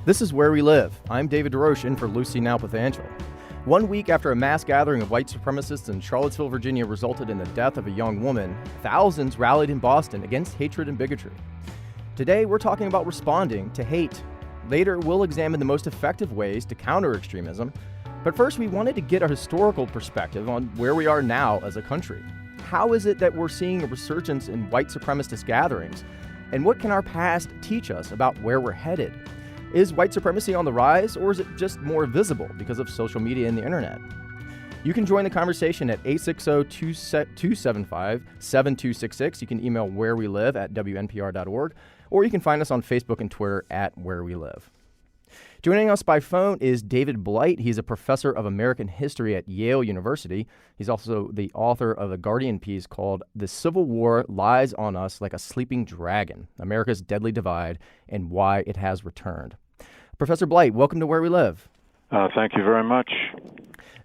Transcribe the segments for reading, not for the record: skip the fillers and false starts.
This is Where We Live. I'm David DeRoche in for Lucy Nalpathanchel. 1 week after a mass gathering of white supremacists in Charlottesville, Virginia resulted in the death of a young woman, thousands rallied in Boston against hatred and bigotry. Today, we're talking about responding to hate. Later, we'll examine the most effective ways to counter extremism. But first, we wanted to get a historical perspective on where we are now as a country. How is it that we're seeing a resurgence in white supremacist gatherings? And what can our past teach us about where we're headed? Is white supremacy on the rise, or is it just more visible because of social media and the internet? You can join the conversation at 860-275-7266. You can email wherewelive@wnpr.org, or you can find us on Facebook and Twitter at Where We Live. Joining us by phone is David Blight. He's a professor of American history at Yale University. He's also the author of a Guardian piece called The Civil War Lies on Us Like a Sleeping Dragon, America's Deadly Divide and Why It Has Returned. Professor Blight, welcome to Where We Live. Thank you very much.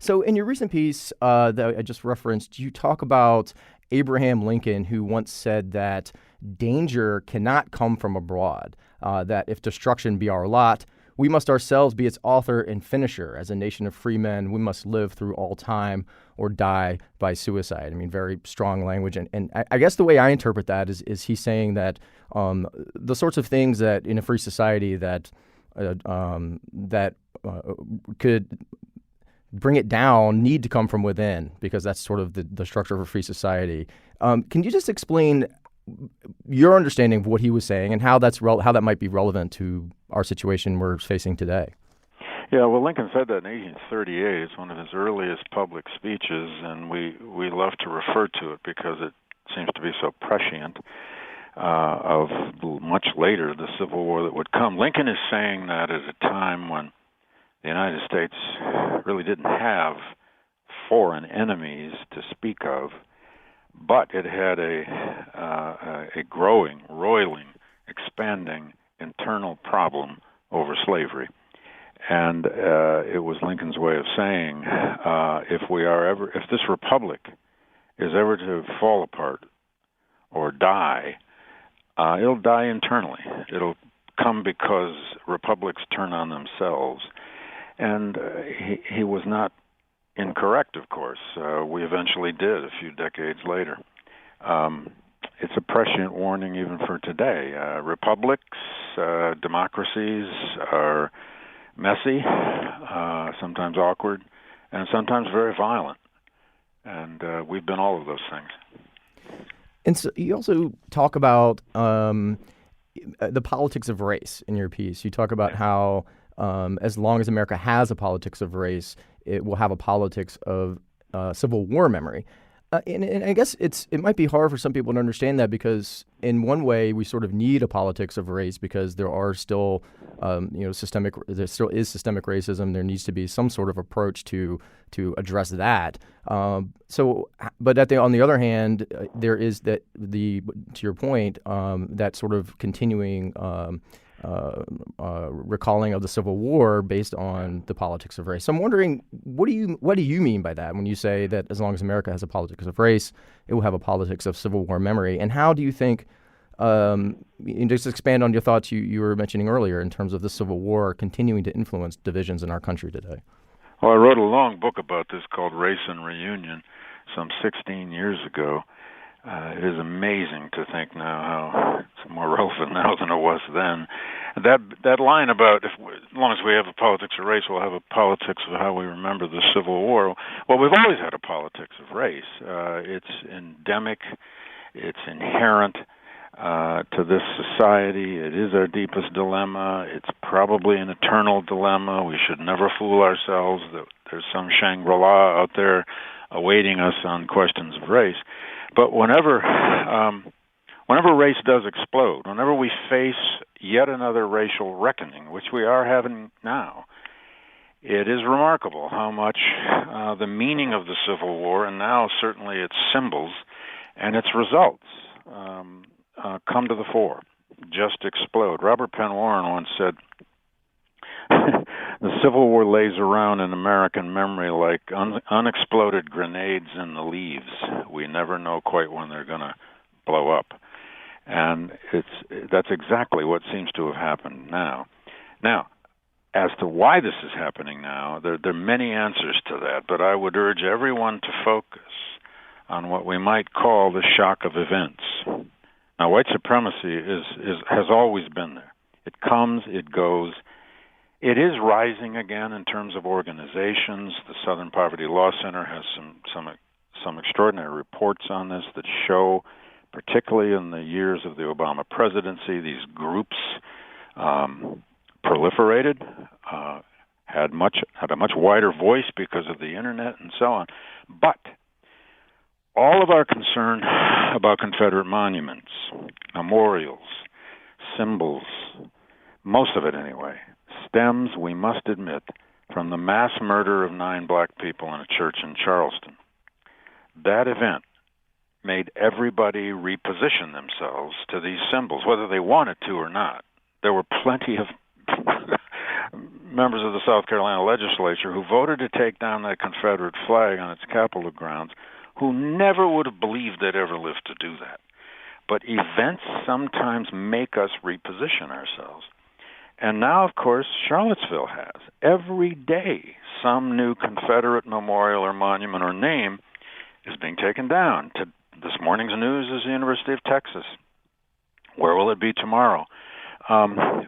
So in your recent piece that I just referenced, you talk about Abraham Lincoln, who once said that danger cannot come from abroad, that if destruction be our lot, we must ourselves be its author and finisher. As a nation of free men, we must live through all time or die by suicide. I mean, very strong language. And I guess the way I interpret that is he's saying that the sorts of things that in a free society that could bring it down need to come from within, because that's sort of the structure of a free society. Can you just explain your understanding of what he was saying and how how that might be relevant to our situation we're facing today? Yeah, well, Lincoln said that in 1838. It's one of his earliest public speeches, and we love to refer to it because it seems to be so prescient of much later, the Civil War that would come. Lincoln is saying that at a time when the United States really didn't have foreign enemies to speak of, but it had a growing, roiling, expanding internal problem over slavery. And it was Lincoln's way of saying, if this republic is ever to fall apart or die, it'll die internally. It'll come because republics turn on themselves. And he was not incorrect, of course. We eventually did a few decades later. It's a prescient warning even for today. Republics, democracies are messy, sometimes awkward, and sometimes very violent. And we've been all of those things. And so you also talk about the politics of race in your piece. You talk about how as long as America has a politics of race, it will have a politics of Civil War memory. And I guess it might be hard for some people to understand that, because in one way we sort of need a politics of race because there are still, there still is systemic racism. There needs to be some sort of approach to address that. But on the other hand, there is to your point, that sort of continuing recalling of the Civil War based on the politics of race. So I'm wondering, what do you mean by that when you say that as long as America has a politics of race, it will have a politics of Civil War memory? And how do you think, just expand on your thoughts you were mentioning earlier in terms of the Civil War continuing to influence divisions in our country today? Well, I wrote a long book about this called Race and Reunion some 16 years ago. It is amazing to think now how it's more relevant now than it was then. That line about as long as we have a politics of race, we'll have a politics of how we remember the Civil War. Well, we've always had a politics of race. It's endemic. It's inherent to this society. It is our deepest dilemma. It's probably an eternal dilemma. We should never fool ourselves that there's some Shangri-La out there awaiting us on questions of race. But whenever race does explode, whenever we face yet another racial reckoning, which we are having now, it is remarkable how much the meaning of the Civil War, and now certainly its symbols and its results, come to the fore, just explode. Robert Penn Warren once said, the Civil War lays around in American memory like unexploded grenades in the leaves. We never know quite when they're going to blow up. And that's exactly what seems to have happened now. Now, As to why this is happening now, there are many answers to that, but I would urge everyone to focus on what we might call the shock of events. Now, white supremacy has always been there. It comes, it goes. It is rising again in terms of organizations. The Southern Poverty Law Center has some extraordinary reports on this that show, particularly in the years of the Obama presidency, these groups proliferated, had a much wider voice because of the internet and so on. But all of our concern about Confederate monuments, memorials, symbols, most of it anyway, stems, we must admit, from the mass murder of 9 black people in a church in Charleston. That event made everybody reposition themselves to these symbols, whether they wanted to or not. There were plenty of members of the South Carolina legislature who voted to take down that Confederate flag on its Capitol grounds who never would have believed they'd ever live to do that. But events sometimes make us reposition ourselves. And now, of course, Charlottesville has. Every day, some new Confederate memorial or monument or name is being taken down. This morning's news is the University of Texas. Where will it be tomorrow?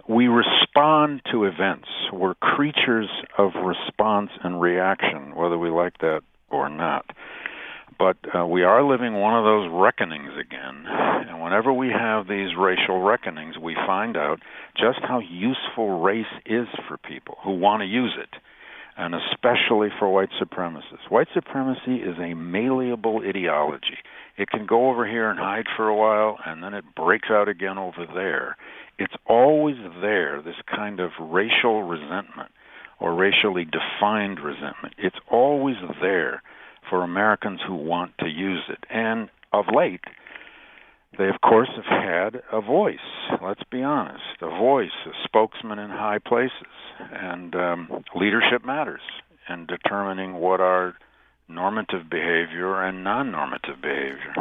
We respond to events. We're creatures of response and reaction, whether we like that or not. But we are living one of those reckonings again. And whenever we have these racial reckonings, we find out just how useful race is for people who want to use it, and especially for white supremacists. White supremacy is a malleable ideology. It can go over here and hide for a while, and then it breaks out again over there. It's always there, this kind of racial resentment or racially defined resentment. It's always there for Americans who want to use it. And of late, they, of course, have had a voice, let's be honest, a voice, a spokesman in high places. And leadership matters in determining what are normative behavior and non-normative behavior.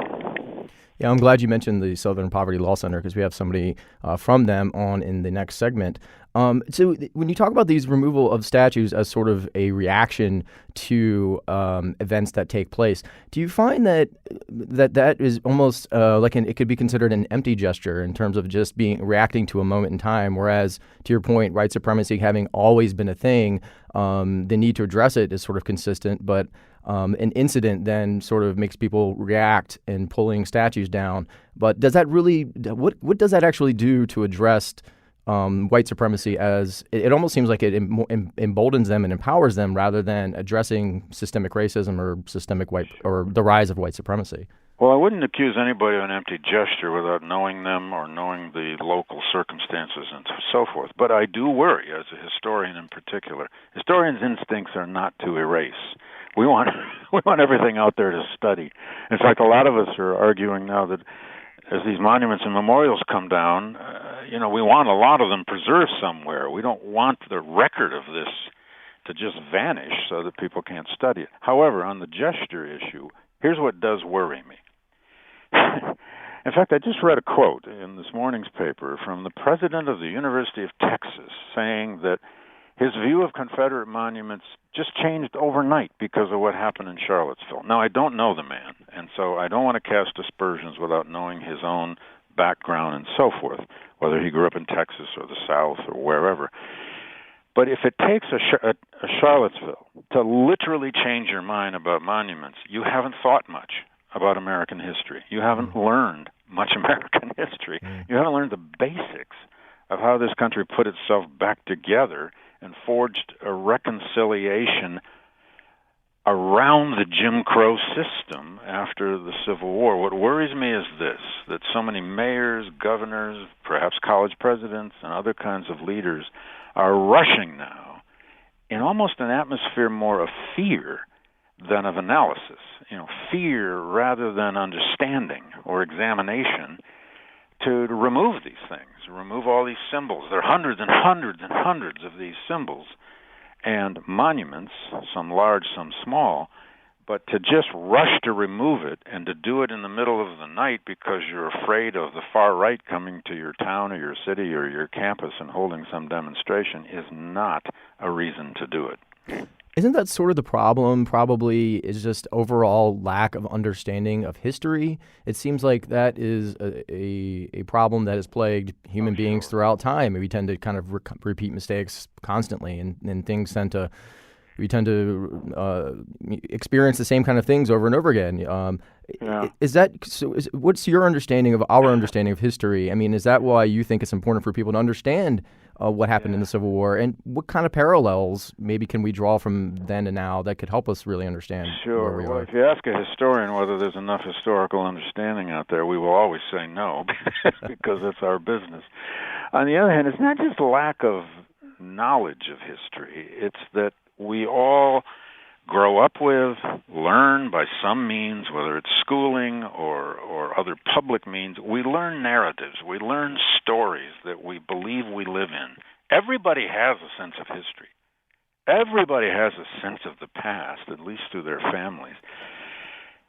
Yeah, I'm glad you mentioned the Southern Poverty Law Center because we have somebody from them on in the next segment. So when you talk about these removal of statues as sort of a reaction to events that take place, do you find that is almost it could be considered an empty gesture in terms of just reacting to a moment in time, whereas, to your point, white supremacy having always been a thing, the need to address it is sort of consistent, but an incident then sort of makes people react in pulling statues down. But does that really, what does that actually do to address white supremacy? As it almost seems like it emboldens them and empowers them rather than addressing systemic racism or the rise of white supremacy. Well, I wouldn't accuse anybody of an empty gesture without knowing them or knowing the local circumstances and so forth. But I do worry, as a historian in particular. Historians' instincts are not to erase. We want everything out there to study. In fact, a lot of us are arguing now that as these monuments and memorials come down, we want a lot of them preserved somewhere. We don't want the record of this to just vanish so that people can't study it. However, on the gesture issue, here's what does worry me. In fact, I just read a quote in this morning's paper from the president of the University of Texas saying that his view of Confederate monuments just changed overnight because of what happened in Charlottesville. Now, I don't know the man, and so I don't want to cast aspersions without knowing his own background and so forth, whether he grew up in Texas or the South or wherever. But if it takes a Charlottesville to literally change your mind about monuments, you haven't thought much about American history. You haven't learned much American history. You haven't learned the basics of how this country put itself back together and forged a reconciliation around the Jim Crow system after the Civil War. What worries me is this, that so many mayors, governors, perhaps college presidents, and other kinds of leaders are rushing now in almost an atmosphere more of fear than of analysis. Fear rather than understanding or examination to remove these things, remove all these symbols. There are hundreds and hundreds and hundreds of these symbols and monuments, some large, some small, But to just rush to remove it and to do it in the middle of the night because you're afraid of the far right coming to your town or your city or your campus and holding some demonstration is not a reason to do it. Isn't that sort of the problem? Probably is just overall lack of understanding of history. It seems like that is a problem that has plagued human beings throughout time. We tend to kind of repeat mistakes constantly, and things tend to we tend to experience the same kind of things over and over again. Is that so? What's your understanding of our understanding of history? I mean, is that why you think it's important for people to understand what happened in the Civil War, and what kind of parallels maybe can we draw from then to now that could help us really understand where we are? If you ask a historian whether there's enough historical understanding out there, we will always say no, because it's our business. On the other hand, it's not just lack of knowledge of history. It's that we all grow up with, learn by some means, whether it's schooling or other public means, we learn narratives, we learn stories that we believe we live in. Everybody has a sense of history. Everybody has a sense of the past, at least through their families.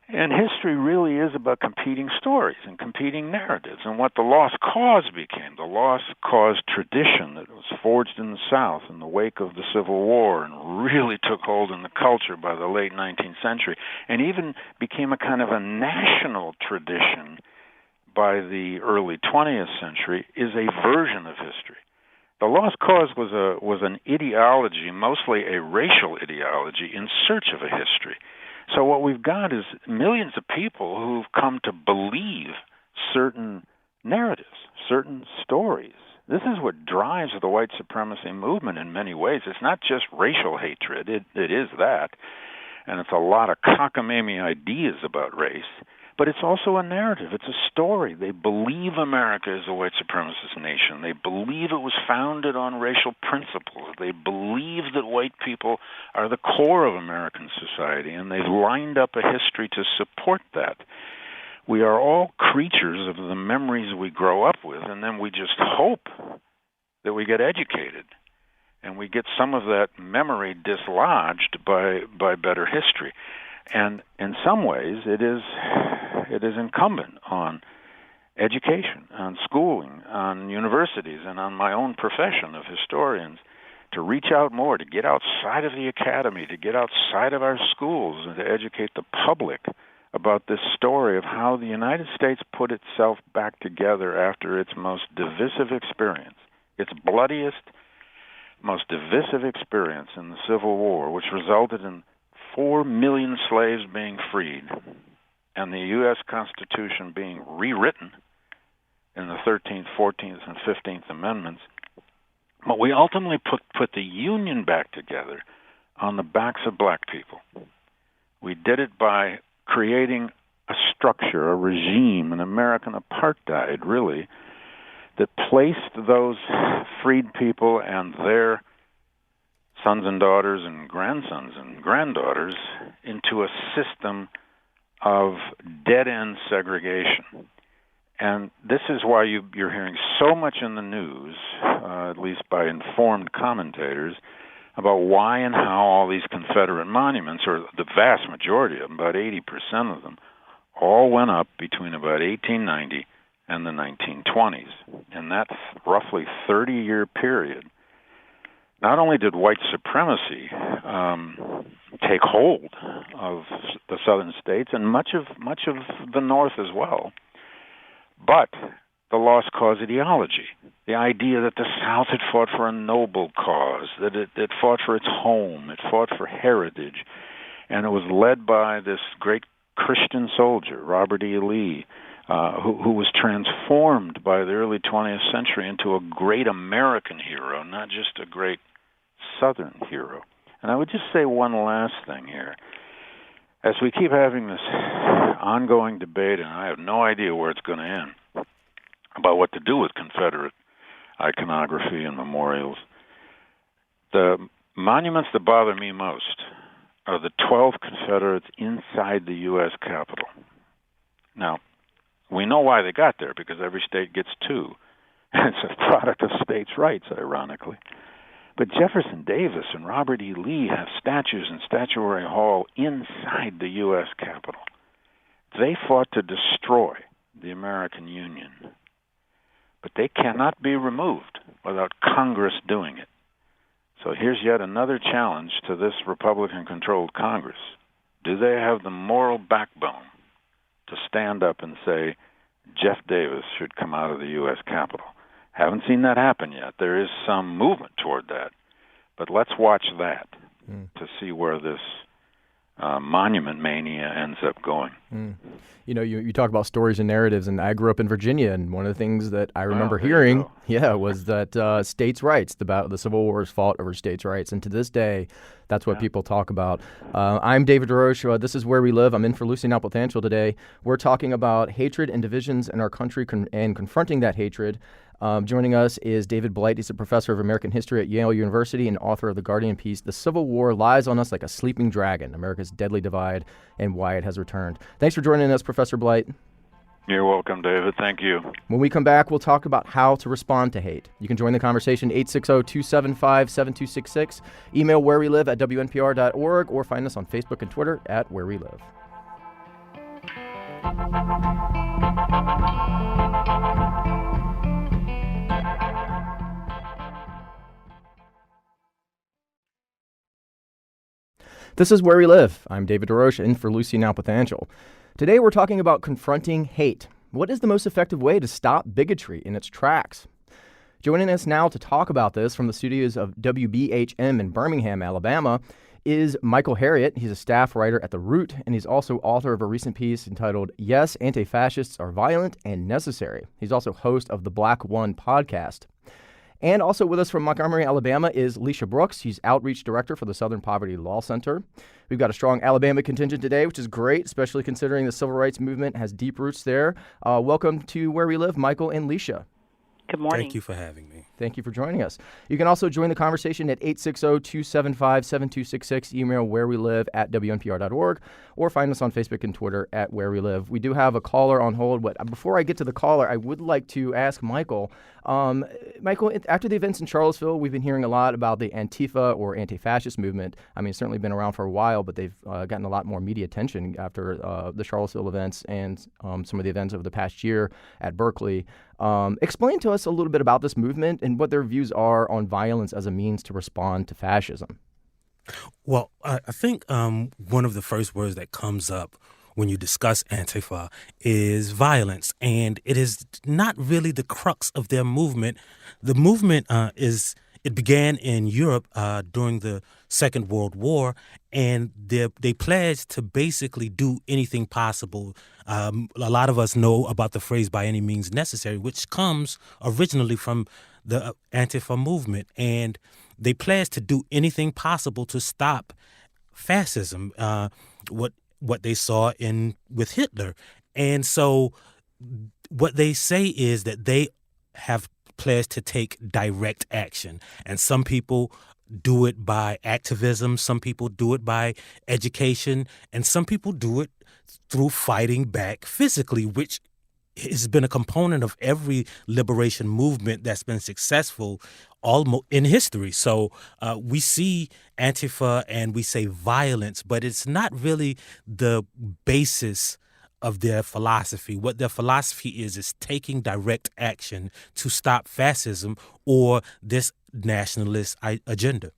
And history really is about competing stories and competing narratives. And what the lost cause became, the lost cause tradition that was forged in the South in the wake of the Civil War and really took hold in the culture by the late 19th century, and even became a kind of a national tradition by the early 20th century, is a version of history. The lost cause was an ideology, mostly a racial ideology, in search of a history. So what we've got is millions of people who've come to believe certain narratives, certain stories. This is what drives the white supremacy movement in many ways. It's not just racial hatred. It is that. And it's a lot of cockamamie ideas about race. But it's also a narrative. It's a story. They believe America is a white supremacist nation. They believe it was founded on racial principles. They believe that white people are the core of American society, and they've lined up a history to support that. We are all creatures of the memories we grow up with, and then we just hope that we get educated and we get some of that memory dislodged by better history. And in some ways, it is incumbent on education, on schooling, on universities, and on my own profession of historians to reach out more, to get outside of the academy, to get outside of our schools, and to educate the public about this story of how the United States put itself back together after its most divisive experience, its bloodiest, most divisive experience in the Civil War, which resulted in 4 million slaves being freed and the U.S. Constitution being rewritten in the 13th, 14th, and 15th Amendments. But we ultimately put the Union back together on the backs of black people. We did it by creating a structure, a regime, an American apartheid, really, that placed those freed people and their sons and daughters and grandsons and granddaughters into a system of dead-end segregation. And this is why you're hearing so much in the news, at least by informed commentators, about why and how all these Confederate monuments, or the vast majority of them, about 80% of them, all went up between about 1890 and the 1920s. In that roughly 30-year period, not only did white supremacy take hold of the southern states and much of the North as well, but the lost cause ideology, the idea that the South had fought for a noble cause, that it fought for its home, it fought for heritage, and it was led by this great Christian soldier, Robert E. Lee, who was transformed by the early 20th century into a great American hero, not just a great Southern hero. And I would just say one last thing here. As we keep having this ongoing debate, and I have no idea where it's going to end, about what to do with Confederate iconography and memorials, the monuments that bother me most are the 12 Confederates inside the U.S. Capitol. Now, we know why they got there, because every state gets 2. It's a product of states' rights, ironically. But Jefferson Davis and Robert E. Lee have statues in Statuary Hall inside the U.S. Capitol. They fought to destroy the American Union. But they cannot be removed without Congress doing it. So here's yet another challenge to this Republican-controlled Congress. Do they have the moral backbone to stand up and say, Jeff Davis should come out of the U.S. Capitol? Haven't seen that happen yet. There is some movement toward that. But let's watch that to see where this monument mania ends up going. You know, you talk about stories and narratives, and I grew up in Virginia, and one of the things that I remember hearing, was that states' rights, the Civil War is fought over states' rights, and to this day, that's what people talk about. I'm David DeRoche. This is Where We Live. I'm in for Lucy Nalpathanchel today. We're talking about hatred and divisions in our country and confronting that hatred. Joining us is David Blight. He's a professor of American history at Yale University and author of the Guardian piece, "The Civil War Lies on Us Like a Sleeping Dragon, America's Deadly Divide and Why It Has Returned." Thanks for joining us, Professor Blight. You're welcome, David. Thank you. When we come back, we'll talk about how to respond to hate. You can join the conversation 860-275-7266. Email wherewelive@wnpr.org or find us on Facebook and Twitter @wherewelive. This is Where We Live. I'm David DeRoche, in for Lucy Nalpathanchel. Today we're talking about confronting hate. What is the most effective way to stop bigotry in its tracks? Joining us now to talk about this from the studios of WBHM in Birmingham, Alabama, is Michael Harriot. He's a staff writer at The Root, and he's also author of a recent piece entitled "Yes, Anti-Fascists Are Violent and Necessary." He's also host of the Black One podcast. And also with us from Montgomery, Alabama is Leisha Brooks. She's Outreach Director for the Southern Poverty Law Center. We've got a strong Alabama contingent today, which is great, especially considering the civil rights movement has deep roots there. Welcome to Where We Live, Michael and Leisha. Good morning. Thank you for having me. Thank you for joining us. You can also join the conversation at 860-275-7266. Email wherewelive@wnpr.org or find us on Facebook and Twitter @wherewelive. We do have a caller on hold, but before I get to the caller, I would like to ask Michael. Michael, after the events in Charlottesville, we've been hearing a lot about the Antifa or anti-fascist movement. I mean, it's certainly been around for a while, but they've gotten a lot more media attention after the Charlottesville events and some of the events over the past year at Berkeley. Explain to us a little bit about this movement and what their views are on violence as a means to respond to fascism. Well, I think one of the first words that comes up when you discuss Antifa is violence, and it is not really the crux of their movement. The movement it began in Europe during the Second World War, and they pledged to basically do anything possible. A lot of us know about the phrase "by any means necessary," which comes originally from the Antifa movement, and they pledged to do anything possible to stop fascism. What they saw with Hitler. And so what they say is that they have pledged to take direct action. And some people do it by activism, some people do it by education, and some people do it through fighting back physically, which has been a component of every liberation movement that's been successful almost in history. So we see Antifa and we say violence, but it's not really the basis of their philosophy. What their philosophy is taking direct action to stop fascism or this nationalist agenda.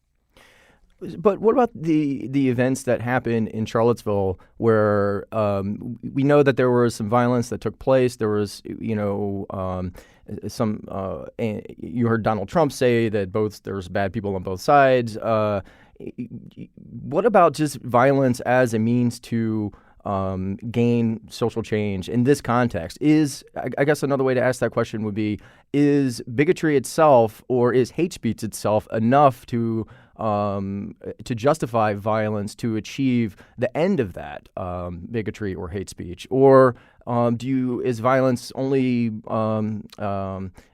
But what about the events that happened in Charlottesville where we know that there was some violence that took place? There was, you heard Donald Trump say that there's bad people on both sides. What about just violence as a means to gain social change in this context? I guess another way to ask that question would be, is bigotry itself or is hate speech itself enough to justify violence to achieve the end of that bigotry or hate speech? Or is violence only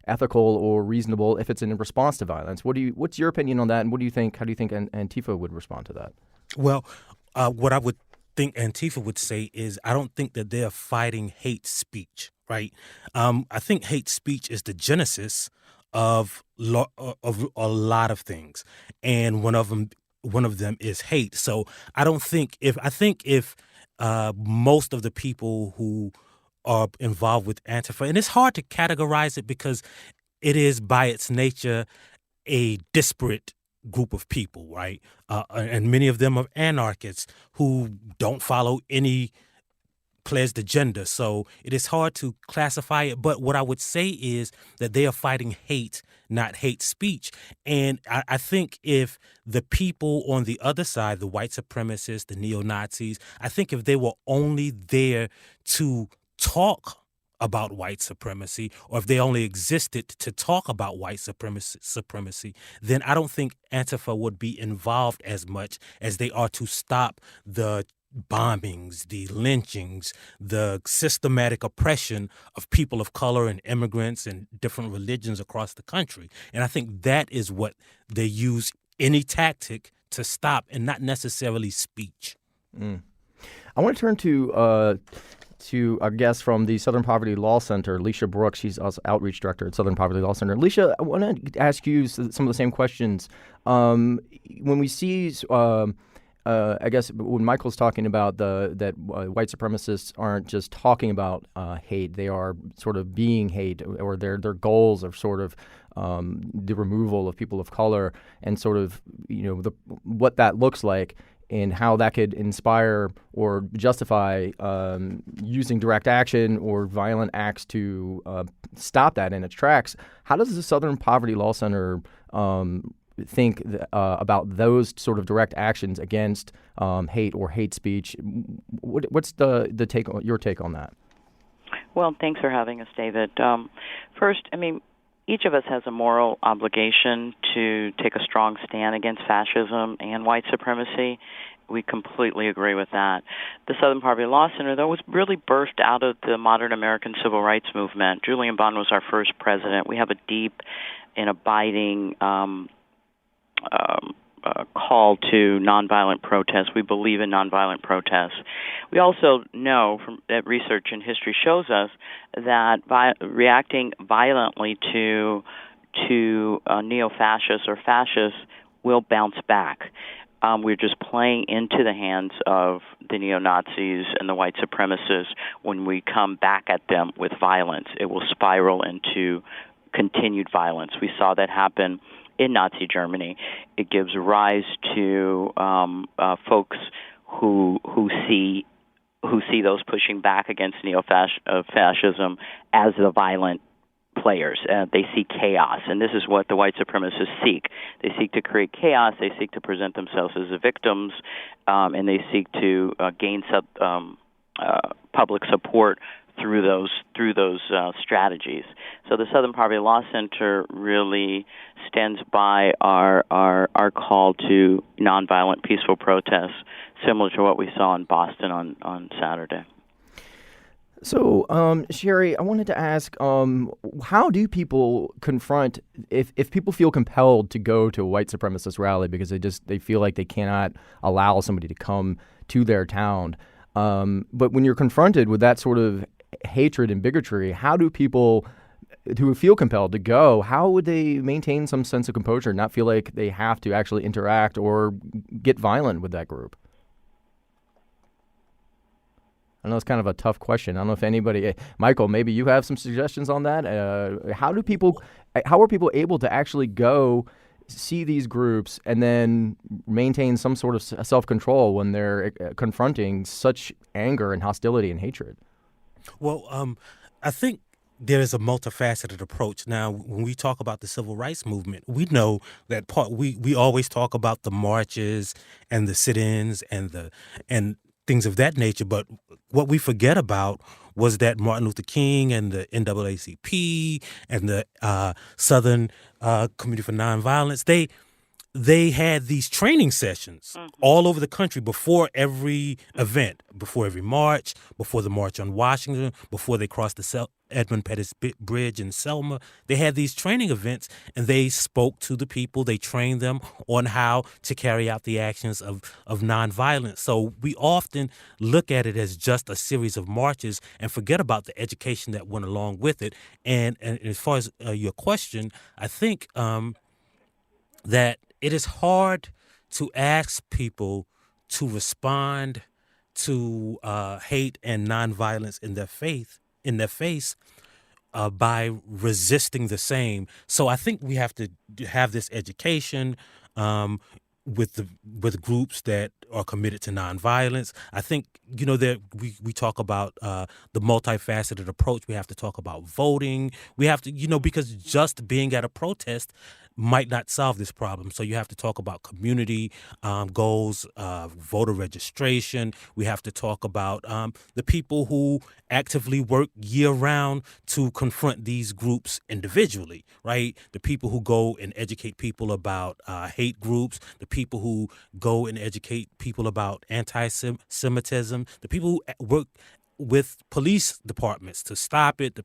ethical or reasonable if it's in response to violence? What's your opinion on that, and how do you think Antifa would respond to that? Well, what I would think Antifa would say is, I don't think that they're fighting hate speech, right? I think hate speech is the genesis of a lot of things, and one of them is hate. So I think if most of the people who are involved with Antifa, and it's hard to categorize it because it is by its nature a disparate group of people, right? And many of them are anarchists who don't follow any pledged agenda. So it is hard to classify it. But what I would say is that they are fighting hate, not hate speech. And I think if the people on the other side, the white supremacists, the neo-Nazis, I think if they were only there to talk about white supremacy, or if they only existed to talk about white supremacy, then I don't think Antifa would be involved as much as they are to stop the bombings, the lynchings, the systematic oppression of people of color and immigrants and different religions across the country. And I think that is what they use any tactic to stop, and not necessarily speech. I want to turn to our guest from the Southern Poverty Law Center, Alicia Brooks. She's also outreach director at Southern Poverty Law Center. Alicia, I want to ask you some of the same questions. When we see, I guess, when Michael's talking about that white supremacists aren't just talking about hate; they are sort of being hate, or their goals are sort of the removal of people of color, and sort of what that looks like, and how that could inspire or justify using direct action or violent acts to stop that in its tracks. How does the Southern Poverty Law Center think about those sort of direct actions against hate or hate speech? What's your take on that? Well, thanks for having us, David. First, each of us has a moral obligation to take a strong stand against fascism and white supremacy. We completely agree with that. The Southern Poverty Law Center, though, was really birthed out of the modern American civil rights movement. Julian Bond was our first president. We have a deep and abiding call to nonviolent protest. We believe in nonviolent protests. We also know that research and history shows us that reacting violently to neo-fascists or fascists will bounce back. We're just playing into the hands of the neo-Nazis and the white supremacists. When we come back at them with violence, it will spiral into continued violence. We saw that happen in Nazi Germany. It gives rise to folks who see those pushing back against neo-fascism as the violent players. They see chaos, and this is what the white supremacists seek. They seek to create chaos. They seek to present themselves as the victims, and they seek to gain public support through those strategies. So the Southern Poverty Law Center really stands by our call to nonviolent, peaceful protests, similar to what we saw in Boston on Saturday. So, Sherry, I wanted to ask, how do people confront, if people feel compelled to go to a white supremacist rally because they feel like they cannot allow somebody to come to their town, but when you're confronted with that sort of hatred and bigotry, how do people who feel compelled to go, how would they maintain some sense of composure, not feel like they have to actually interact or get violent with that group? I know it's kind of a tough question. I don't know if anybody, Michael, maybe you have some suggestions on that. How are people able to actually go see these groups and then maintain some sort of self-control when they're confronting such anger and hostility and hatred? Well, I think there is a multifaceted approach. Now, when we talk about the civil rights movement, we know that we always talk about the marches and the sit-ins and things of that nature. But what we forget about was that Martin Luther King and the NAACP and the Southern Committee for Nonviolence, they had these training sessions all over the country before every event, before every march, before the March on Washington, before they crossed the Edmund Pettus Bridge in Selma. They had these training events, and they spoke to the people. They trained them on how to carry out the actions of nonviolence. So we often look at it as just a series of marches and forget about the education that went along with it. And as far as your question, I think that it is hard to ask people to respond to hate and nonviolence in their face by resisting the same. So I think we have to have this education with groups that are committed to nonviolence. I think that we talk about the multifaceted approach. We have to talk about voting. We have to because just being at a protest might not solve this problem. So you have to talk about community goals, voter registration. We have to talk about the people who actively work year-round to confront these groups individually, right? The people who go and educate people about hate groups, the people who go and educate people about anti-Semitism, the people who work with police departments to stop it,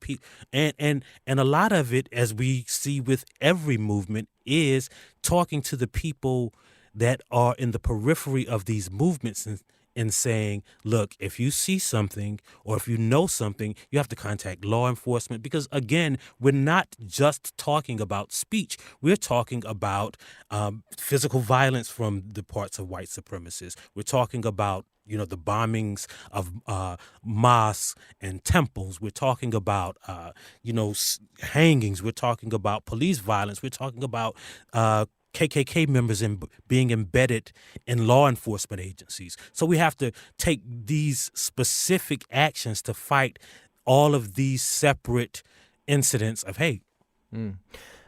and a lot of it, as we see with every movement, is talking to the people that are in the periphery of these movements and saying, look, if you see something or if you know something, you have to contact law enforcement. Because again, we're not just talking about speech. We're talking about physical violence from the parts of white supremacists. We're talking about the bombings of mosques and temples. We're talking about, hangings. We're talking about police violence. We're talking about KKK members being embedded in law enforcement agencies. So we have to take these specific actions to fight all of these separate incidents of hate.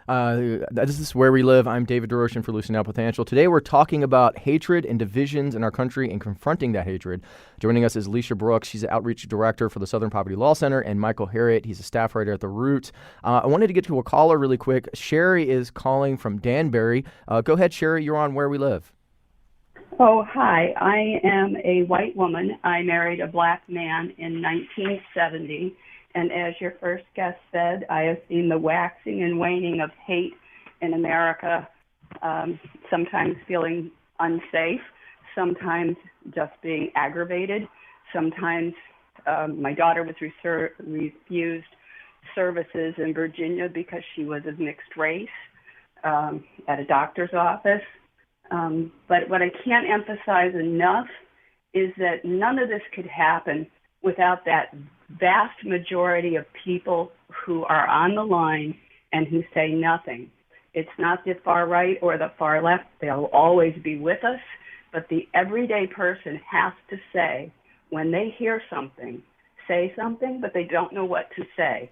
This is Where We Live. I'm David DeRoche for Lucy Now with Angel. Today we're talking about hatred and divisions in our country and confronting that hatred. Joining us is Leisha Brooks. She's the Outreach Director for the Southern Poverty Law Center, and Michael Harriet. He's a staff writer at The Root. I wanted to get to a caller really quick. Sherry is calling from Danbury. Go ahead, Sherry. You're on Where We Live. Oh, hi. I am a white woman. I married a black man in 1970. And as your first guest said, I have seen the waxing and waning of hate in America, sometimes feeling unsafe, sometimes just being aggravated. Sometimes my daughter was refused services in Virginia because she was of mixed race at a doctor's office. But what I can't emphasize enough is that none of this could happen without that vast majority of people who are on the line and who say nothing. It's not the far right or the far left. They'll always be with us, but the everyday person has to say, when they hear something, say something, but they don't know what to say.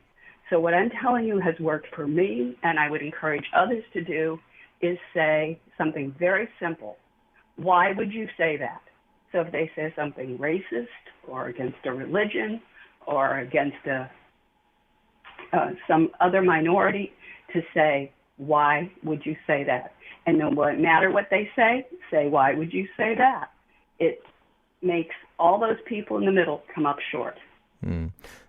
So what I'm telling you has worked for me, and I would encourage others to do, is say something very simple. Why would you say that? So if they say something racist or against a religion or against some other minority, to say, why would you say that? And no matter what they say, why would you say that? It makes all those people in the middle come up short.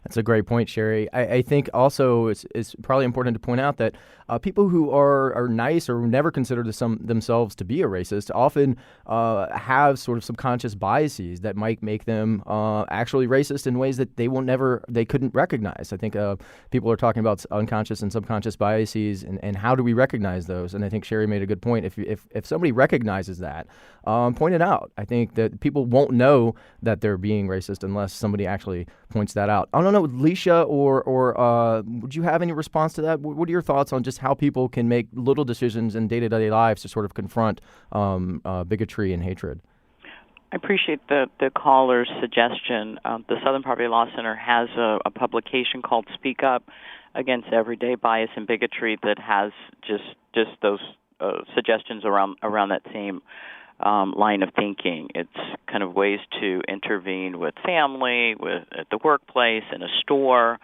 That's a great point, Sherry. I think also it's probably important to point out that people who are nice or who never consider themselves to be a racist often have sort of subconscious biases that might make them actually racist in ways that they couldn't recognize. I think people are talking about unconscious and subconscious biases and how do we recognize those? And I think Sherry made a good point. If somebody recognizes that, point it out. I think that people won't know that they're being racist unless somebody actually points that out. I don't know, Leisha, or would you have any response to that? What are your thoughts on just how people can make little decisions in day-to-day lives to sort of confront bigotry and hatred? I appreciate the caller's suggestion. The Southern Poverty Law Center has a publication called Speak Up Against Everyday Bias and Bigotry that has just those suggestions around that same line of thinking. It's kind of ways to intervene with family, at the workplace, in a store,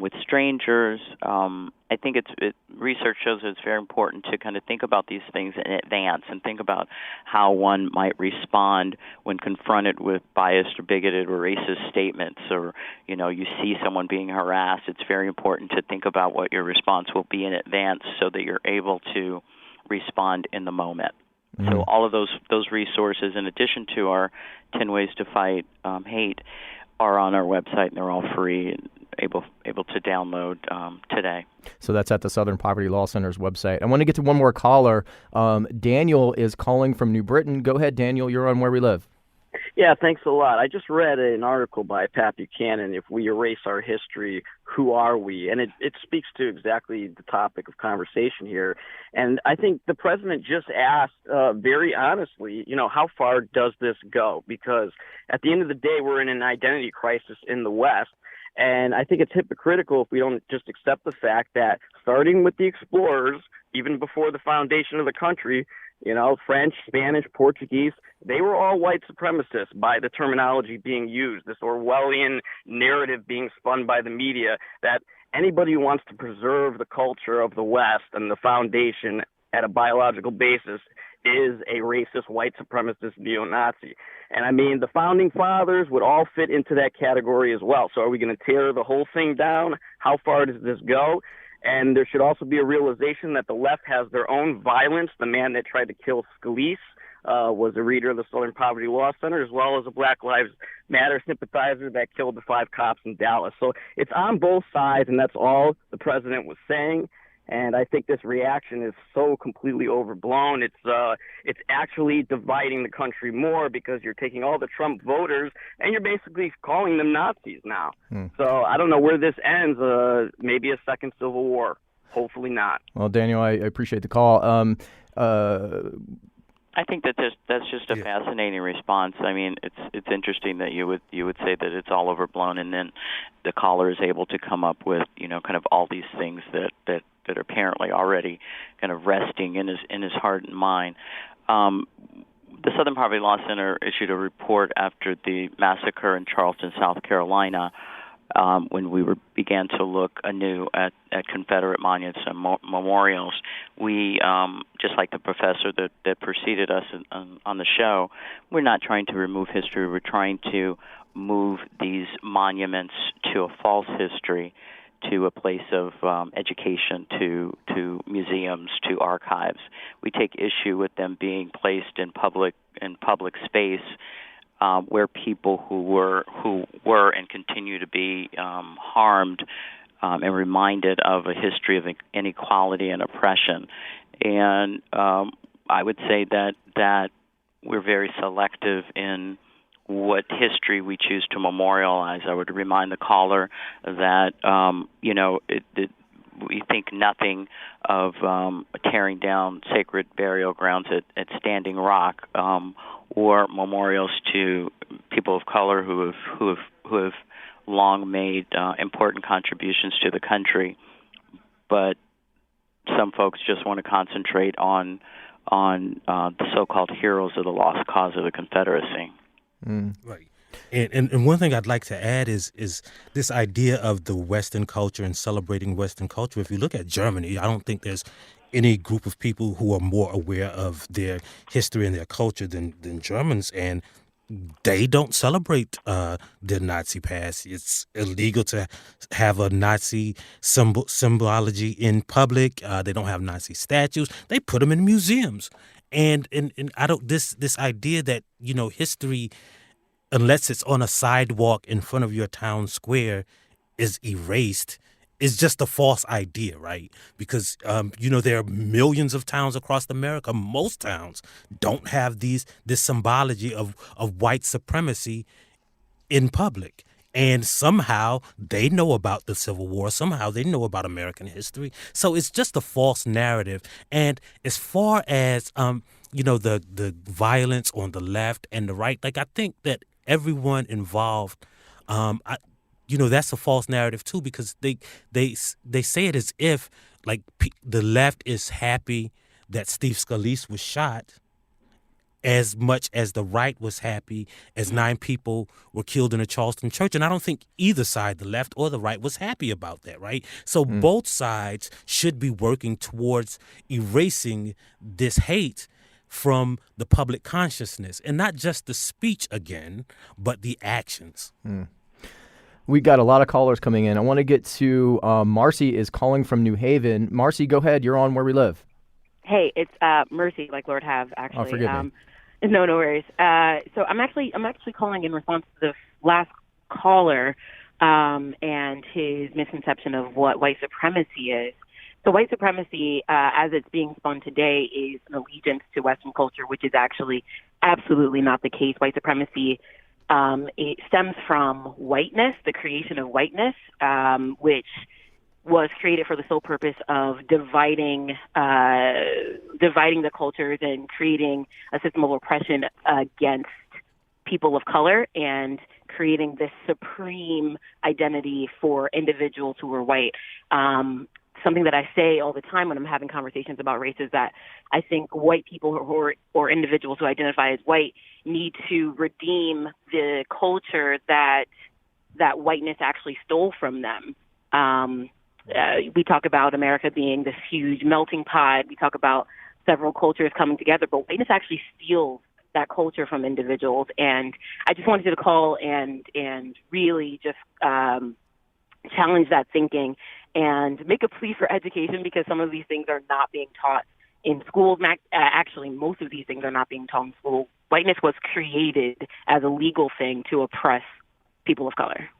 with strangers. I think research shows that it's very important to kind of think about these things in advance and think about how one might respond when confronted with biased or bigoted or racist statements, or you see someone being harassed. It's very important to think about what your response will be in advance so that you're able to respond in the moment. Mm-hmm. So all of those resources, in addition to our 10 Ways to Fight Hate, are on our website, and they're all free and able to download today. So that's at the Southern Poverty Law Center's website. I want to get to one more caller. Daniel is calling from New Britain. Go ahead, Daniel. You're on Where We Live. Yeah, thanks a lot. I just read an article by Pat Buchanan, If We Erase Our History, Who Are We? And it speaks to exactly the topic of conversation here. And I think the president just asked very honestly, how far does this go? Because at the end of the day, we're in an identity crisis in the West. And I think it's hypocritical if we don't just accept the fact that starting with the explorers, even before the foundation of the country, French, Spanish, Portuguese, they were all white supremacists by the terminology being used, this Orwellian narrative being spun by the media that anybody who wants to preserve the culture of the West and the foundation at a biological basis is a racist, white supremacist neo-Nazi. And I mean, the founding fathers would all fit into that category as well. So are we going to tear the whole thing down? How far does this go? And there should also be a realization that the left has their own violence. The man that tried to kill Scalise was a reader of the Southern Poverty Law Center, as well as a Black Lives Matter sympathizer that killed the 5 cops in Dallas. So it's on both sides, and that's all the president was saying. And I think this reaction is so completely overblown. It's actually dividing the country more because you're taking all the Trump voters and you're basically calling them Nazis now. So I don't know where this ends. Maybe a second civil war. Hopefully not. Well, Daniel, I appreciate the call. I think that's just a fascinating response. I mean, it's interesting that you would say that it's all overblown, and then the caller is able to come up with kind of all these things that are apparently already kind of resting in his heart and mind. The Southern Poverty Law Center issued a report after the massacre in Charleston, South Carolina, when we began to look anew at Confederate monuments and memorials. We, just like the professor that preceded us on the show, we're not trying to remove history. We're trying to move these monuments to a false history, to a place of education, to museums, to archives. We take issue with them being placed in public space, where people who were and continue to be harmed and reminded of a history of inequality and oppression. And I would say that we're very selective in what history we choose to memorialize. I would remind the caller that we think nothing of tearing down sacred burial grounds at Standing Rock, or memorials to people of color who have long made important contributions to the country. But some folks just want to concentrate on the so-called heroes of the lost cause of the Confederacy. Right. And one thing I'd like to add is this idea of the Western culture and celebrating Western culture. If you look at Germany, I don't think there's any group of people who are more aware of their history and their culture than Germans, and they don't celebrate their Nazi past. It's illegal to have a Nazi symbology in public. They don't have Nazi statues. They put them in museums. And I don't this idea that history, unless it's on a sidewalk in front of your town square, is erased, is just a false idea, right? Because there are millions of towns across America. Most towns don't have this symbology of white supremacy in public. And somehow they know about the Civil War. Somehow they know about American history. So it's just a false narrative. And as far as, the violence on the left and the right, I think that everyone involved, that's a false narrative too, because they say it as if the left is happy that Steve Scalise was shot, as much as the right was happy as 9 people were killed in a Charleston church. And I don't think either side, the left or the right, was happy about that, right? So both sides should be working towards erasing this hate from the public consciousness, and not just the speech again, but the actions. We got a lot of callers coming in. I want to get to Marcy is calling from New Haven. Marcy, go ahead. You're on Where We Live. Hey, it's Mercy, like Lord have, actually. Oh, forgive me. No worries. So I'm actually calling in response to the last caller and his misconception of what white supremacy is. So white supremacy, as it's being spun today, is an allegiance to Western culture, which is actually absolutely not the case. White supremacy, it stems from whiteness, the creation of whiteness, which was created for the sole purpose of dividing the cultures and creating a system of oppression against people of color and creating this supreme identity for individuals who are white. Something that I say all the time when I'm having conversations about race is that I think white people or individuals who identify as white need to redeem the culture that whiteness actually stole from them. We talk about America being this huge melting pot. We talk about several cultures coming together, but whiteness actually steals that culture from individuals. And I just wanted you to call and really just challenge that thinking and make a plea for education, because some of these things are not being taught in schools. Actually, most of these things are not being taught in school. Whiteness was created as a legal thing to oppress people of color.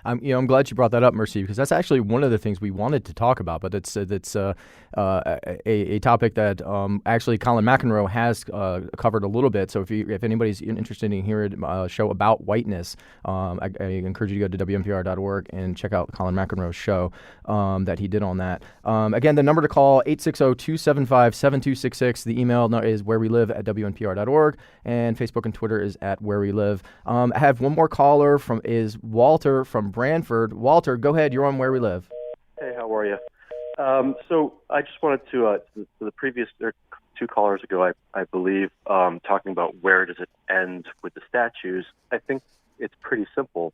I'm glad you brought that up, Mercy, because that's actually one of the things we wanted to talk about. But it's a topic that actually Colin McEnroe has covered a little bit. So if anybody's interested in hearing a show about whiteness, I encourage you to go to WNPR.org and check out Colin McEnroe's show that he did on that. Again, the number to call 860-275-7266. The email is wherewelive@WNPR.org, and Facebook and Twitter is @wherewelive. I have one more caller is Walter from Branford. Walter, go ahead. You're on Where We Live. Hey, how are you? So I just wanted to the previous 2 callers ago, I believe, talking about where does it end with the statues. I think it's pretty simple.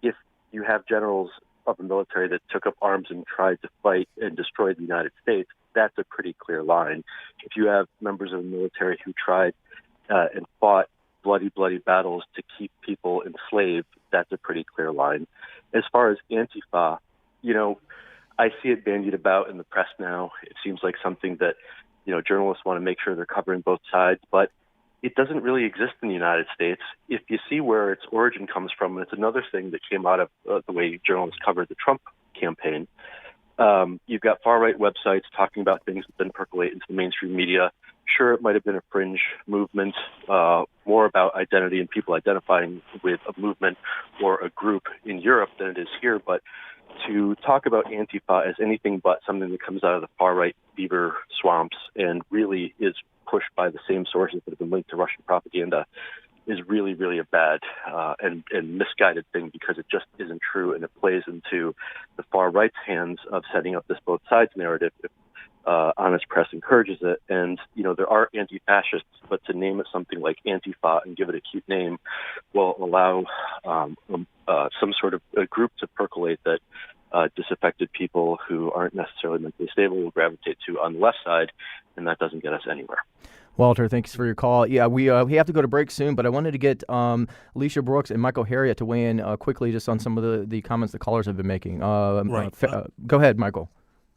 If you have generals of the military that took up arms and tried to fight and destroy the United States, that's a pretty clear line. If you have members of the military who tried and fought bloody battles to keep people enslaved, that's a pretty clear line. As far as Antifa, I see it bandied about in the press now. It seems like something that, journalists want to make sure they're covering both sides, but it doesn't really exist in the United States. If you see where its origin comes from, and it's another thing that came out of the way journalists covered the Trump campaign, you've got far-right websites talking about things that then percolate into the mainstream media. Sure, it might have been a fringe movement, more about identity and people identifying with a movement or a group in Europe than it is here. But to talk about Antifa as anything but something that comes out of the far-right beaver swamps and really is pushed by the same sources that have been linked to Russian propaganda is really, really a bad and misguided thing, because it just isn't true, and it plays into the far-right's hands of setting up this both sides narrative. Honest press encourages it, and there are anti-fascists, but to name it something like Antifa and give it a cute name will allow some sort of a group to percolate that disaffected people who aren't necessarily mentally stable will gravitate to on the left side, and that doesn't get us anywhere. Walter, thanks for your call. Yeah, we have to go to break soon, but I wanted to get Alicia Brooks and Michael Harriet to weigh in quickly just on some of the comments the callers have been making. Right. Go ahead, Michael.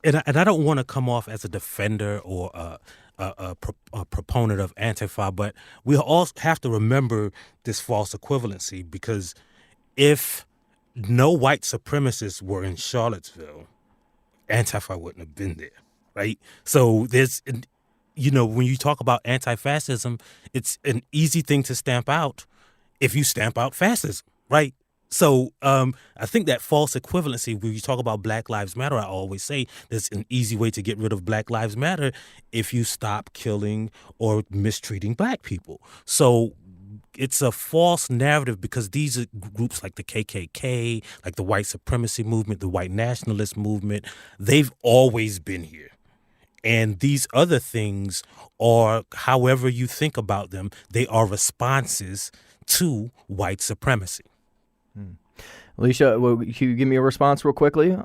And I don't want to come off as a defender or a proponent of Antifa, but we all have to remember this false equivalency, because if no white supremacists were in Charlottesville, Antifa wouldn't have been there, right? So there's, when you talk about anti-fascism, it's an easy thing to stamp out if you stamp out fascism, right? So I think that false equivalency, when you talk about Black Lives Matter, I always say there's an easy way to get rid of Black Lives Matter if you stop killing or mistreating black people. So it's a false narrative, because these are groups like the KKK, like the white supremacy movement, the white nationalist movement. They've always been here. And these other things, or however you think about them, they are responses to white supremacy. Alicia, can you give me a response real quickly?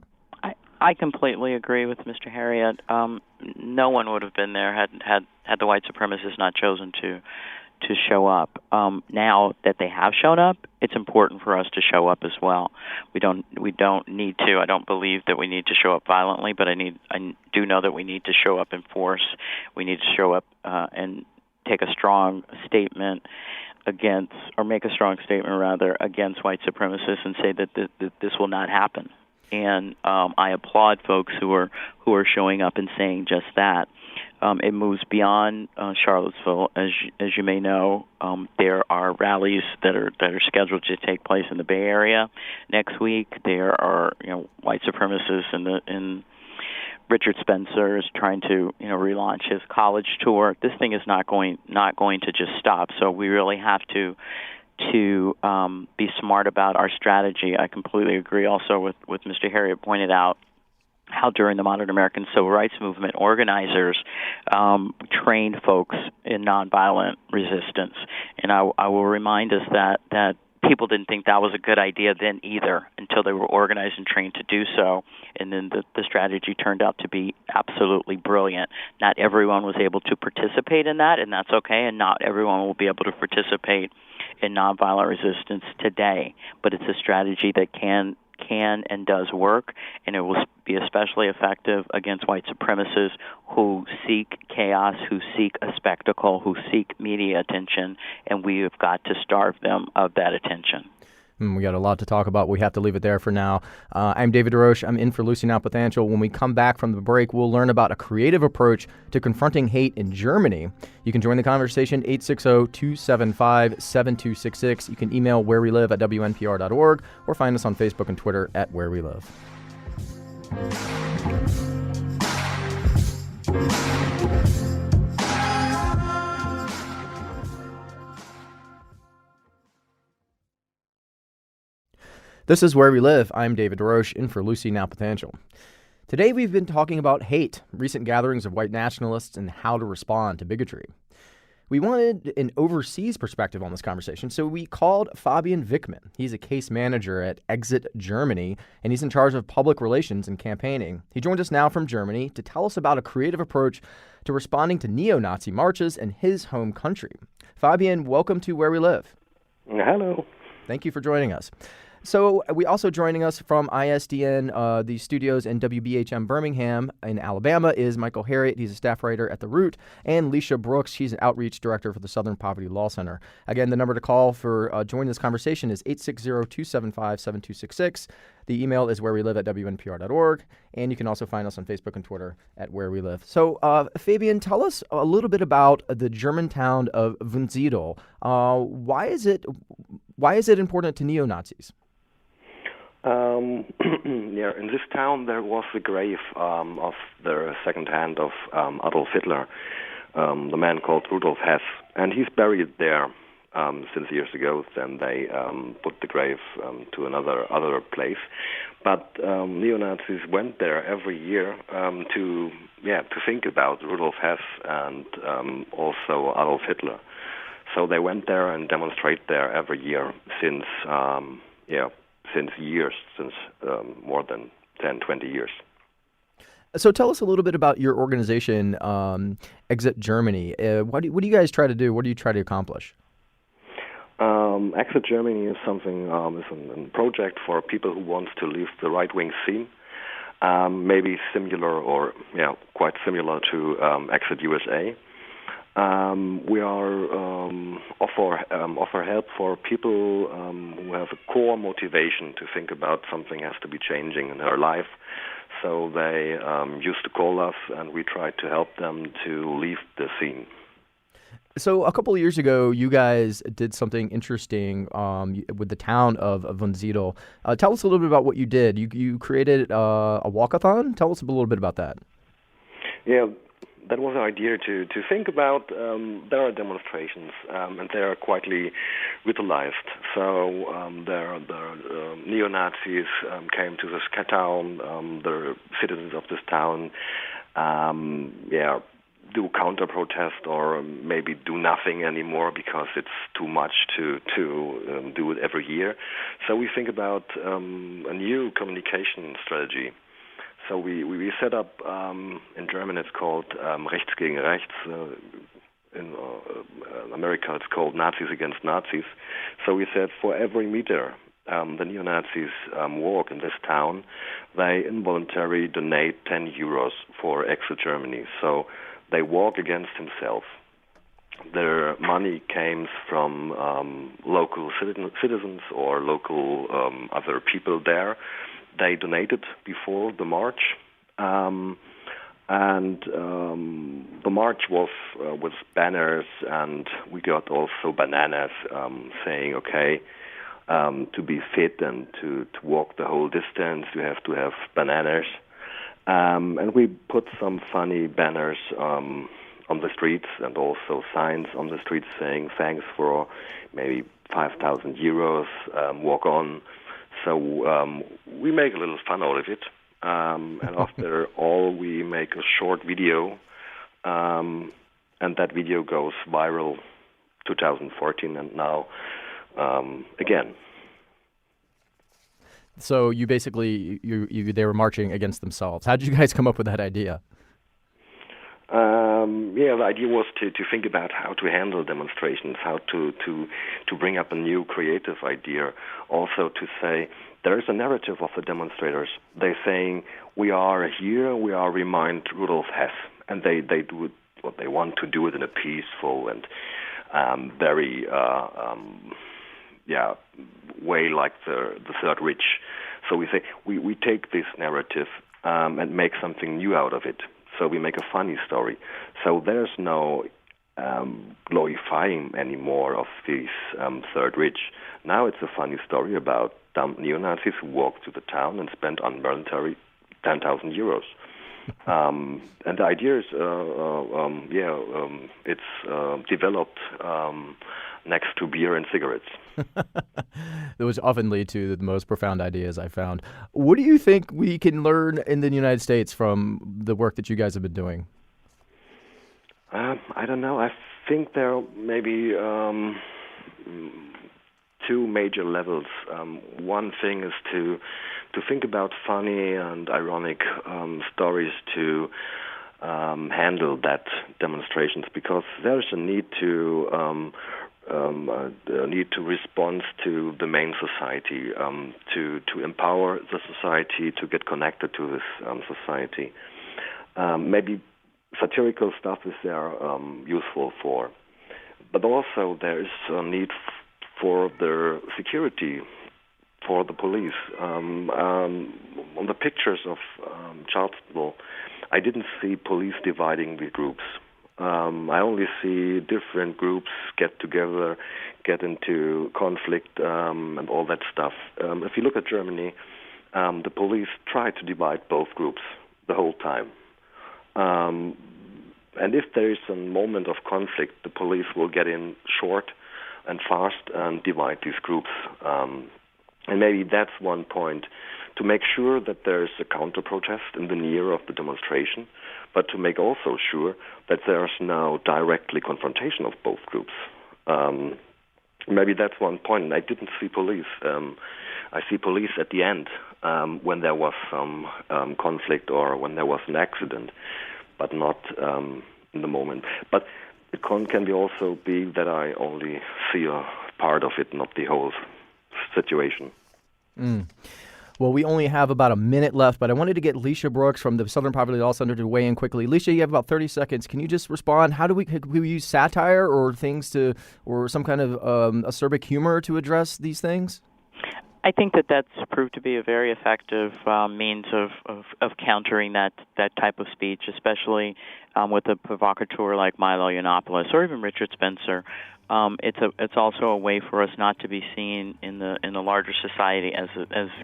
I completely agree with Mr. Harriet. No one would have been there had the white supremacists not chosen to show up. Now that they have shown up, it's important for us to show up as well. We don't need to. I don't believe that we need to show up violently, but I do know that we need to show up in force. We need to show up and take a strong statement make a strong statement against white supremacists and say that this will not happen. And I applaud folks who are showing up and saying just that. It moves beyond Charlottesville, as you may know. There are rallies that are scheduled to take place in the Bay Area next week. There are white supremacists in Richard Spencer is trying to relaunch his college tour. This thing is not going to just stop. So we really have to be smart about our strategy. I completely agree also with Mr. Harriet pointed out how during the modern American civil rights movement, organizers trained folks in nonviolent resistance. And I will remind us that people didn't think that was a good idea then either until they were organized and trained to do so. And then the strategy turned out to be absolutely brilliant. Not everyone was able to participate in that, and that's okay, and not everyone will be able to participate in nonviolent resistance today. But it's a strategy that can and does work, and it will be especially effective against white supremacists who seek chaos, who seek a spectacle, who seek media attention, and we have got to starve them of that attention. We got a lot to talk about. We have to leave it there for now. I'm David DeRoche. I'm in for Lucy Now with Angel. When we come back from the break, we'll learn about a creative approach to confronting hate in Germany. You can join the conversation 860-275-7266. You can email wherewelive@wnpr.org or find us on Facebook and Twitter @wherewelive. This is Where We Live. I'm David DeRoche, in for Lucy Now with Angel. Today we've been talking about hate, recent gatherings of white nationalists, and how to respond to bigotry. We wanted an overseas perspective on this conversation, so we called Fabian Wickman. He's a case manager at Exit Germany, and he's in charge of public relations and campaigning. He joined us now from Germany to tell us about a creative approach to responding to neo-Nazi marches in his home country. Fabian, welcome to Where We Live. Hello. Thank you for joining us. So we also joining us from ISDN, the studios in WBHM Birmingham in Alabama, is Michael Harriet. He's a staff writer at The Root, and Leisha Brooks. She's an outreach director for the Southern Poverty Law Center. Again, the number to call for joining this conversation is 860-275-7266. The email is wherewelive@wnpr.org, and you can also find us on Facebook and Twitter @wherewelive. So, Fabian, tell us a little bit about the German town of Wunsiedel. Why is it important to neo-Nazis? In this town there was the grave of the second hand of Adolf Hitler, the man called Rudolf Hess, and he's buried there since years ago. Then they put the grave to other place, but neo-Nazis went there every year to think about Rudolf Hess and also Adolf Hitler. So they went there and demonstrate there every year since more than 10, 20 years. So tell us a little bit about your organization, Exit Germany. What do you guys try to do? What do you try to accomplish? Exit Germany is something, is a project for people who want to leave the right-wing scene. Maybe similar or quite similar to Exit USA. We are offer help for people who have a core motivation to think about something has to be changing in their life. So they used to call us, and we tried to help them to leave the scene. So a couple of years ago, you guys did something interesting with the town of Wunsiedel. Tell us a little bit about what you did. You created a walkathon. Tell us a little bit about that. Yeah. That was our idea to think about. There are demonstrations, and they are quietly utilized. So the neo-Nazis came to this town, the citizens of this town do counter-protest or maybe do nothing anymore because it's too much to do it every year. So we think about a new communication strategy. So we set up, in German it's called Rechts gegen Rechts. In America it's called Nazis against Nazis. So we said for every meter the neo-Nazis walk in this town, they involuntarily donate 10 euros for Exit Germany. So they walk against himself. Their money came from local citizens or local other people there. They donated before the march. The march was with banners, and we got also bananas saying, okay, to be fit and to walk the whole distance, you have to have bananas. And we put some funny banners on the streets and also signs on the streets saying thanks for maybe 5,000 euros, walk on. So we make a little fun out of it. And after all, we make a short video, and that video goes viral 2014 and now again. So you basically, they were marching against themselves. How did you guys come up with that idea? The idea was to think about how to handle demonstrations, how to bring up a new creative idea. Also to say there is a narrative of the demonstrators. They're saying we are here, we are remind Rudolf Hess, and they do it, what they want to do it in a peaceful and very way like the Third Reich. So we say we take this narrative and make something new out of it. So we make a funny story. So there's no glorifying anymore of this Third Reich. Now it's a funny story about dumb neo-Nazis who walked to the town and spent involuntarily 10,000 euros. And the idea is, it's developed next to beer and cigarettes. Those often lead to the most profound ideas I found. What do you think we can learn in the United States from the work that you guys have been doing? I don't know. I think there are maybe two major levels. One thing is to think about funny and ironic stories to handle that demonstrations, because there's a need to respond to the main society, to empower the society, to get connected to this society. Maybe satirical stuff is there useful for, but also there is a need for the security, for the police. On the pictures of Charlottesville, I didn't see police dividing the groups. I only see different groups get together, get into conflict, and all that stuff. If you look at Germany, the police try to divide both groups the whole time. And if there is a moment of conflict, the police will get in short and fast and divide these groups. And maybe that's one point, to make sure that there is a counter-protest in the near of the demonstration, but to make also sure that there is no directly confrontation of both groups. Maybe that's one point. And I didn't see police. I see police at the end when there was some conflict or when there was an accident, but not in the moment. But it can be also be that I only see a part of it, not the whole situation. Well, we only have about a minute left, but I wanted to get Leisha Brooks from the Southern Poverty Law Center to weigh in quickly. Leisha, you have about 30 seconds. Can you just respond? How do we use satire or things or some kind of acerbic humor to address these things? I think that's proved to be a very effective means of countering that type of speech, especially with a provocateur like Milo Yiannopoulos or even Richard Spencer. It's also a way for us not to be seen in the larger society as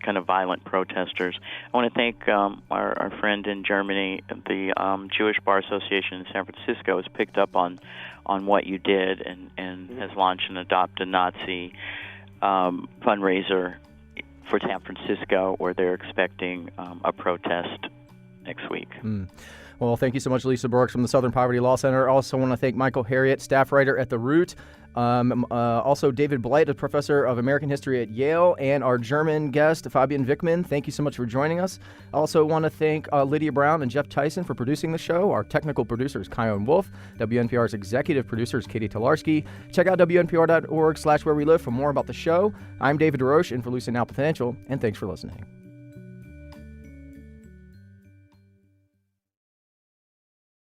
kind of violent protesters. I want to thank our friend in Germany. The Jewish Bar Association in San Francisco has picked up on what you did and has launched an Adopt a Nazi fundraiser for San Francisco, where they're expecting a protest next week. Well, thank you so much, Lisa Brooks from the Southern Poverty Law Center. I also want to thank Michael Harriet, staff writer at The Root. Also, David Blight, a professor of American history at Yale, and our German guest, Fabian Wickman. Thank you so much for joining us. I also want to thank Lydia Brown and Jeff Tyson for producing the show. Our technical producer is Kyone Wolf. WNPR's executive producer is Katie Tolarski. Check out WNPR.org/where we live for more about the show. I'm David DeRoche in for Lucy Now Potential, and thanks for listening.